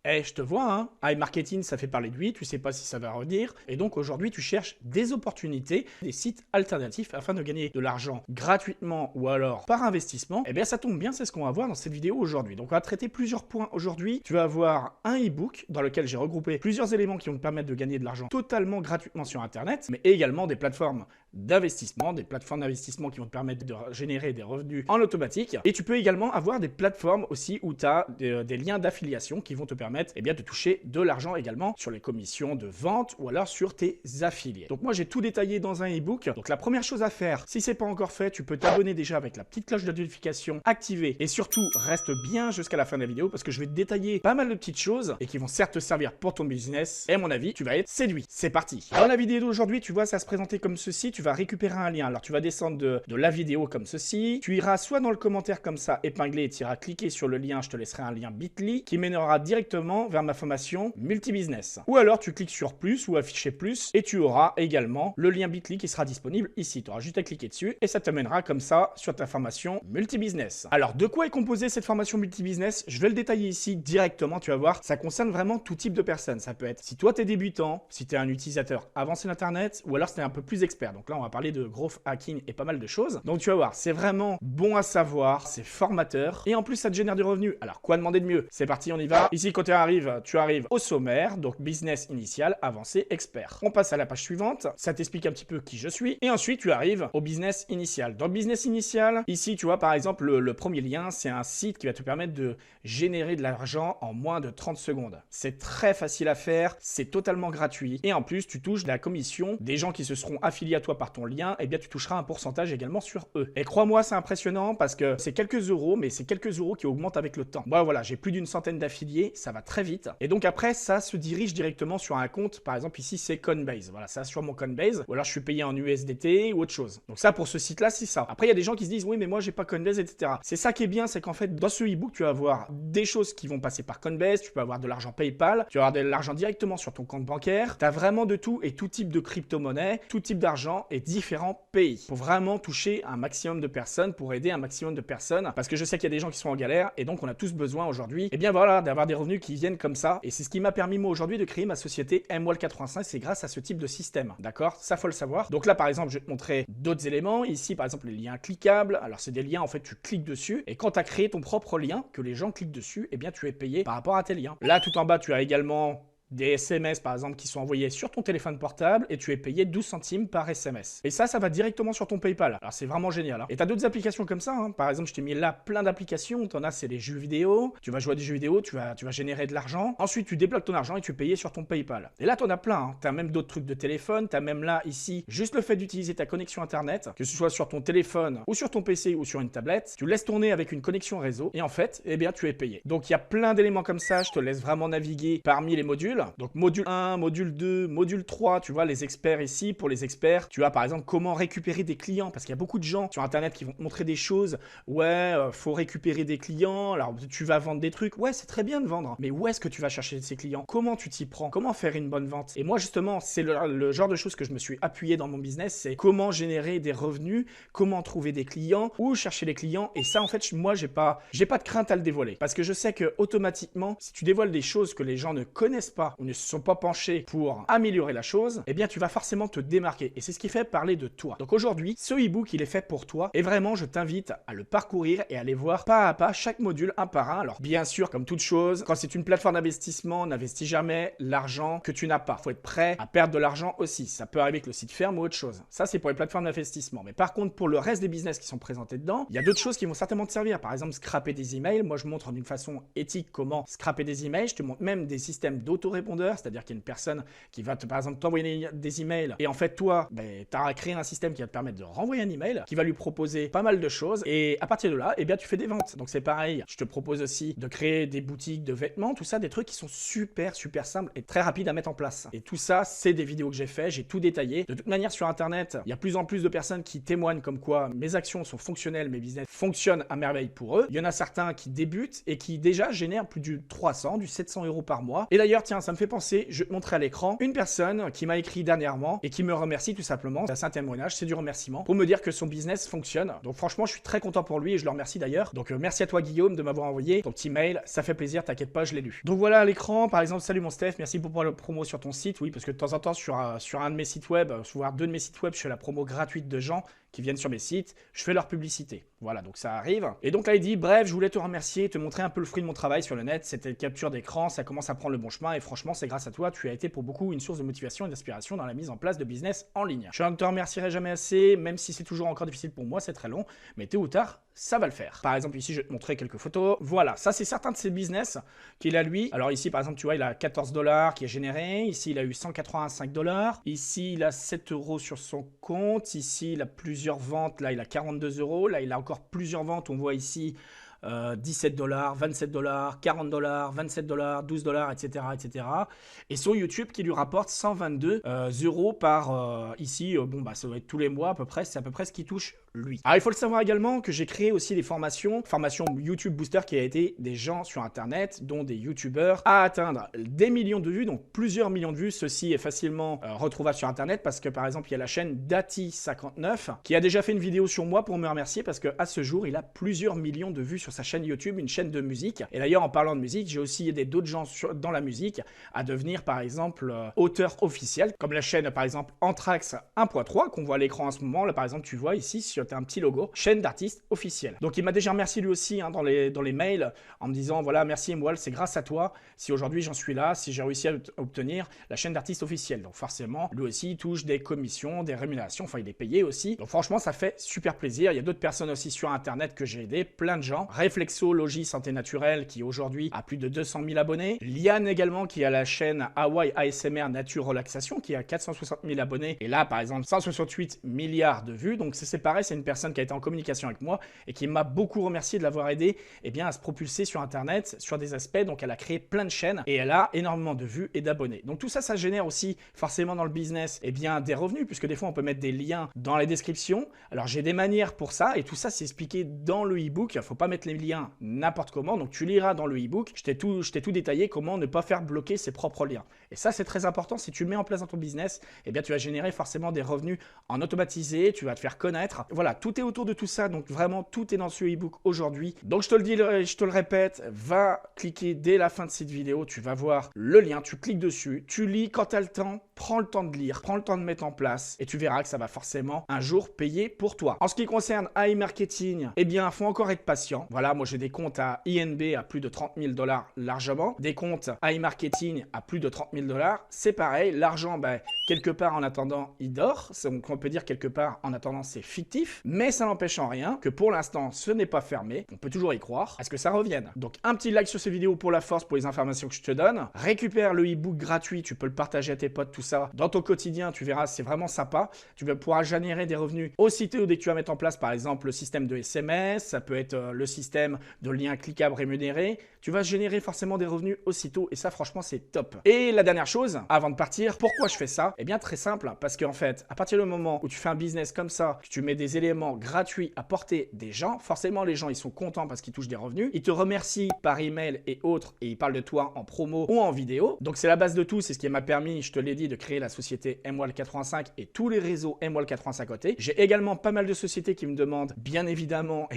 Eh, je te vois, hein. iMarketing, ça fait parler de lui, tu sais pas si ça va revenir. Et donc aujourd'hui, tu cherches des opportunités, des sites alternatifs afin de gagner de l'argent gratuitement ou alors par investissement. Eh bien, ça tombe bien, c'est ce qu'on va voir dans cette vidéo aujourd'hui. Donc, on va traiter plusieurs points aujourd'hui. Tu vas avoir un e-book dans lequel j'ai regroupé plusieurs éléments qui vont te permettre de gagner de l'argent totalement gratuitement sur Internet, mais également des plateformes d'investissement qui vont te permettre de générer des revenus en automatique. Et tu peux également avoir des plateformes aussi où tu as des liens d'affiliation qui vont te permettre de toucher de l'argent également sur les commissions de vente ou alors sur tes affiliés. Donc moi j'ai tout détaillé dans un e-book. Donc la première chose à faire, si c'est pas encore fait, tu peux t'abonner déjà avec la petite cloche de notification activée et surtout reste bien jusqu'à la fin de la vidéo parce que je vais te détailler pas mal de petites choses et qui vont certes te servir pour ton business et à mon avis tu vas être séduit. C'est parti. Dans la vidéo d'aujourd'hui tu vois ça se présenter comme ceci, tu vas récupérer un lien. Alors tu vas descendre de la vidéo comme ceci, tu iras soit dans le commentaire comme ça épinglé et tu iras cliquer sur le lien, je te laisserai un lien bit.ly qui mènera directement vers ma formation multibusiness. Ou alors tu cliques sur plus ou afficher plus et tu auras également le lien bit.ly qui sera disponible ici. Tu auras juste à cliquer dessus et ça te mènera comme ça sur ta formation multibusiness. Alors de quoi est composée cette formation multibusiness? Je vais le détailler ici directement, tu vas voir, ça concerne vraiment tout type de personnes. Ça peut être si toi tu es débutant, si tu es un utilisateur avancé d'internet ou alors si tu es un peu plus expert. Donc là on va parler de growth hacking et pas mal de choses. Donc tu vas voir, c'est vraiment bon à savoir, c'est formateur et en plus ça te génère du revenu. Alors quoi demander de mieux? C'est parti, on y va. Ici quand tu arrives au sommaire, donc business initial, avancé, expert. On passe à la page suivante, ça t'explique un petit peu qui je suis et ensuite tu arrives au business initial. Dans le business initial, ici tu vois par exemple le premier lien, c'est un site qui va te permettre de générer de l'argent en moins de 30 secondes. C'est très facile à faire, c'est totalement gratuit et en plus tu touches de la commission des gens qui se seront affiliés à toi par ton lien, et bien tu toucheras un pourcentage également sur eux. Et crois-moi, c'est impressionnant parce que c'est quelques euros, mais c'est quelques euros qui augmentent avec le temps. Moi voilà, j'ai plus d'une centaine d'affiliés, ça va très vite. Et donc après, ça se dirige directement sur un compte, par exemple ici c'est Coinbase. Voilà, ça sur mon Coinbase, ou alors je suis payé en USDT ou autre chose. Donc ça pour ce site-là, c'est ça. Après il y a des gens qui se disent oui mais moi j'ai pas Coinbase, etc. C'est ça qui est bien, c'est qu'en fait dans ce e-book tu vas avoir des choses qui vont passer par Coinbase, tu peux avoir de l'argent PayPal, tu vas avoir de l'argent directement sur ton compte bancaire, tu as vraiment de tout et tout type de crypto-monnaie, tout type d'argent et différents pays pour vraiment toucher un maximum de personnes, pour aider un maximum de personnes parce que je sais qu'il y a des gens qui sont en galère et donc on a tous besoin aujourd'hui et bien voilà d'avoir des revenus qui viennent comme ça et c'est ce qui m'a permis moi aujourd'hui de créer ma société MWAL85, c'est grâce à ce type de système, d'accord? Ça faut le savoir. Donc là par exemple je vais te montrer d'autres éléments, ici par exemple les liens cliquables, alors c'est des liens en fait tu cliques dessus et quand tu as créé ton propre lien, que les gens cliquent dessus, et bien tu es payé par rapport à tes liens. Là tout en bas tu as également des SMS par exemple qui sont envoyés sur ton téléphone portable et tu es payé 12 centimes par SMS. Et ça va directement sur ton PayPal. Alors c'est vraiment génial. Hein. Et tu as d'autres applications comme ça. Hein. Par exemple, je t'ai mis là plein d'applications. Tu en as, c'est les jeux vidéo. Tu vas jouer à des jeux vidéo, tu vas générer de l'argent. Ensuite, tu débloques ton argent et tu es payé sur ton PayPal. Et là, tu en as plein. Hein. Tu as même d'autres trucs de téléphone. Tu as même là, ici, juste le fait d'utiliser ta connexion Internet, que ce soit sur ton téléphone ou sur ton PC ou sur une tablette. Tu laisses tourner avec une connexion réseau et en fait, eh bien, tu es payé. Donc, il y a plein d'éléments comme ça. Je te laisse vraiment naviguer parmi les modules. Donc module 1, module 2, module 3, tu vois les experts ici, pour les experts, tu as par exemple comment récupérer des clients, parce qu'il y a beaucoup de gens sur internet qui vont te montrer des choses, ouais, faut récupérer des clients, alors tu vas vendre des trucs, ouais c'est très bien de vendre, mais où est-ce que tu vas chercher ces clients? Comment tu t'y prends? Comment faire une bonne vente? Et moi justement, c'est le genre de choses que je me suis appuyé dans mon business, c'est comment générer des revenus, comment trouver des clients, où chercher les clients, et ça en fait, moi j'ai pas de crainte à le dévoiler, parce que je sais que automatiquement, si tu dévoiles des choses que les gens ne connaissent pas, ou ne se sont pas penchés pour améliorer la chose, eh bien tu vas forcément te démarquer et c'est ce qui fait parler de toi. Donc aujourd'hui, ce e-book il est fait pour toi et vraiment je t'invite à le parcourir et à aller voir pas à pas chaque module un par un. Alors bien sûr, comme toute chose, quand c'est une plateforme d'investissement, n'investis jamais l'argent que tu n'as pas. Faut être prêt à perdre de l'argent aussi. Ça peut arriver que le site ferme ou autre chose. Ça c'est pour les plateformes d'investissement. Mais par contre, pour le reste des business qui sont présentés dedans, il y a d'autres choses qui vont certainement te servir. Par exemple, scraper des emails. Moi je montre d'une façon éthique comment scraper des emails. Je te montre même des systèmes d'autorépondeurs, c'est-à-dire qu'il y a une personne qui va par exemple t'envoyer des emails et en fait toi tu as créé un système qui va te permettre de renvoyer un email qui va lui proposer pas mal de choses et à partir de là eh bien tu fais des ventes. Donc c'est pareil, je te propose aussi de créer des boutiques de vêtements, tout ça, des trucs qui sont super simples et très rapides à mettre en place. Et tout ça c'est des vidéos que j'ai fait, j'ai tout détaillé. De toute manière sur internet il y a plus en plus de personnes qui témoignent comme quoi mes actions sont fonctionnelles, mes business fonctionnent à merveille pour eux. Il y en a certains qui débutent et qui déjà génèrent plus du 300, du 700 € par mois. Et d'ailleurs tiens, ça me fait penser, je vais te montrer à l'écran, une personne qui m'a écrit dernièrement et qui me remercie tout simplement. C'est un témoignage, c'est du remerciement pour me dire que son business fonctionne. Donc franchement, je suis très content pour lui et je le remercie d'ailleurs. Donc merci à toi Guillaume de m'avoir envoyé ton petit mail, ça fait plaisir, t'inquiète pas, je l'ai lu. Donc voilà à l'écran, par exemple, salut mon Steph, merci pour la promo sur ton site. Oui, parce que de temps en temps sur un de mes sites web, voire deux de mes sites web, je fais la promo gratuite de gens qui viennent sur mes sites, je fais leur publicité. Voilà, donc ça arrive. Et donc là, il dit, bref, je voulais te remercier, te montrer un peu le fruit de mon travail sur le net. C'était une capture d'écran, ça commence à prendre le bon chemin et franchement, c'est grâce à toi, tu as été pour beaucoup une source de motivation et d'inspiration dans la mise en place de business en ligne. Je ne te remercierai jamais assez, même si c'est toujours encore difficile pour moi, c'est très long, mais tôt ou tard, ça va le faire. Par exemple, ici, je vais te montrer quelques photos. Voilà, ça, c'est certains de ses business qu'il a lui. Alors ici, par exemple, tu vois, il a 14 $ qui est généré. Ici, il a eu 185 $. Ici, il a 7 € sur son compte. Ici, il a plusieurs ventes. Là, il a 42 €. Là, il a encore plusieurs ventes. On voit ici 17 $, 27 $, 40 $, 27 $, 12 $, etc., etc. Et sur YouTube qui lui rapporte 122 € par ici. Bon, bah, ça doit être tous les mois à peu près. C'est à peu près ce qui touche lui. Alors, il faut le savoir également que j'ai créé aussi des formations YouTube Booster qui a été des gens sur Internet, dont des YouTubeurs, à atteindre des millions de vues, donc plusieurs millions de vues. Ceci est facilement retrouvable sur Internet parce que, par exemple, il y a la chaîne Dati59 qui a déjà fait une vidéo sur moi pour me remercier parce qu'à ce jour, il a plusieurs millions de vues sur sa chaîne YouTube, une chaîne de musique. Et d'ailleurs, en parlant de musique, j'ai aussi aidé d'autres gens dans la musique à devenir, par exemple, auteur officiel, comme la chaîne, par exemple, Anthrax 1.3 qu'on voit à l'écran en ce moment. Là, par exemple, tu vois ici, sur un petit logo, chaîne d'artiste officiel. Donc, il m'a déjà remercié lui aussi dans les mails en me disant, voilà, merci Emwal, c'est grâce à toi si aujourd'hui j'en suis là, si j'ai réussi à obtenir la chaîne d'artiste officiel. Donc, forcément, lui aussi, il touche des commissions, des rémunérations, enfin, il est payé aussi. Donc, franchement, ça fait super plaisir. Il y a d'autres personnes aussi sur Internet que j'ai aidé, plein de gens. Reflexologie Santé Naturelle qui aujourd'hui a plus de 200 000 abonnés. Liane également qui a la chaîne Hawaii ASMR Nature Relaxation qui a 460 000 abonnés. Et là, par exemple, 168 milliards de vues. Donc, c'est pareil, c'est une personne qui a été en communication avec moi et qui m'a beaucoup remercié de l'avoir aidé à se propulser sur Internet, sur des aspects. Donc, elle a créé plein de chaînes et elle a énormément de vues et d'abonnés. Donc, tout ça, ça génère aussi forcément dans le business des revenus puisque des fois, on peut mettre des liens dans les descriptions. Alors, j'ai des manières pour ça et tout ça, c'est expliqué dans le e-book. Il ne faut pas mettre les liens n'importe comment. Donc, tu liras dans le e-book. Je t'ai tout détaillé comment ne pas faire bloquer ses propres liens. Et ça, c'est très important. Si tu le mets en place dans ton business, tu vas générer forcément des revenus en automatisé. Tu vas te faire connaître. Voilà, tout est autour de tout ça. Donc, vraiment, tout est dans ce e-book aujourd'hui. Donc, je te le dis, je te le répète, va cliquer dès la fin de cette vidéo. Tu vas voir le lien. Tu cliques dessus. Tu lis quand tu as le temps. Prends le temps de lire. Prends le temps de mettre en place. Et tu verras que ça va forcément un jour payer pour toi. En ce qui concerne AI Marketing, il faut encore être patient. Voilà, moi, j'ai des comptes à INB à plus de 30 000 $ largement. Des comptes AI Marketing à plus de 30 000 $. C'est pareil. L'argent, quelque part en attendant, il dort. Donc, on peut dire quelque part en attendant, c'est fictif. Mais ça n'empêche en rien que pour l'instant, ce n'est pas fermé. On peut toujours y croire à ce que ça revienne. Donc, un petit like sur cette vidéo pour la force, pour les informations que je te donne. Récupère le e-book gratuit. Tu peux le partager à tes potes, tout ça. Dans ton quotidien, tu verras, c'est vraiment sympa. Tu vas pouvoir générer des revenus aussitôt dès que tu vas mettre en place, par exemple, le système de SMS. Ça peut être le système de liens cliquables rémunérés. Tu vas générer forcément des revenus aussitôt. Et ça, franchement, c'est top. Et la dernière chose, avant de partir, pourquoi je fais ça? Très simple. Parce qu'en fait, à partir du moment où tu fais un business comme ça, que tu mets des éléments gratuits à portée des gens, forcément, les gens, ils sont contents parce qu'ils touchent des revenus. Ils te remercient par email et autres et ils parlent de toi en promo ou en vidéo. Donc, c'est la base de tout. C'est ce qui m'a permis, je te l'ai dit, de créer la société Emwal85 et tous les réseaux Emwal85 à côté. J'ai également pas mal de sociétés qui me demandent, bien évidemment,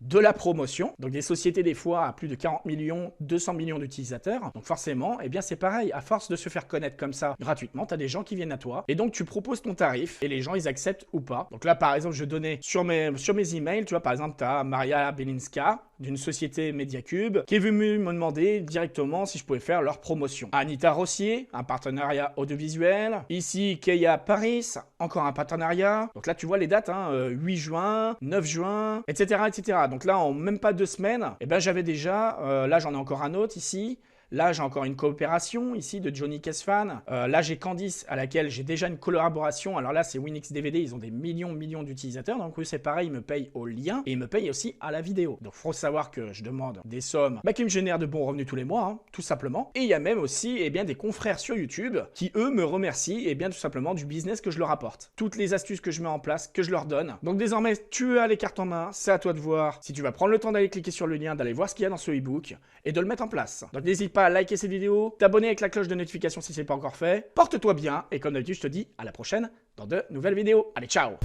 de la promotion. Donc, des sociétés, des fois, à plus de 40 millions, 200 millions d'utilisateurs. Donc, forcément, c'est pareil. À force de se faire connaître comme ça gratuitement, tu as des gens qui viennent à toi et donc tu proposes ton tarif et les gens, ils acceptent ou pas. Donc là, par exemple, je donnais sur mes emails, tu vois, par exemple, tu as Maria Belinska d'une société Mediacube qui est venue me demander directement si je pouvais faire leur promotion. Anita Rossier, un partenariat audiovisuel. Ici, Keia Paris, encore un partenariat. Donc là, tu vois les dates, 8 juin, 9 juin, etc., etc. Donc là, en même pas 2 semaines, j'avais déjà, là, j'en ai encore un autre ici. Là, j'ai encore une coopération ici de Johnny Kesfan. Là, j'ai Candice à laquelle j'ai déjà une collaboration. Alors là, c'est Winx DVD. Ils ont des millions d'utilisateurs. Donc, eux, c'est pareil. Ils me payent au lien et ils me payent aussi à la vidéo. Donc, il faut savoir que je demande des sommes qui me génèrent de bons revenus tous les mois, tout simplement. Et il y a même aussi des confrères sur YouTube qui, eux, me remercient tout simplement du business que je leur apporte. Toutes les astuces que je mets en place, que je leur donne. Donc, désormais, tu as les cartes en main. C'est à toi de voir si tu vas prendre le temps d'aller cliquer sur le lien, d'aller voir ce qu'il y a dans ce e-book et de le mettre en place. Donc, n'hésite pas pas liker cette vidéo, t'abonner avec la cloche de notification si c'est pas encore fait. Porte-toi bien et comme d'habitude, je te dis à la prochaine dans de nouvelles vidéos. Allez, ciao!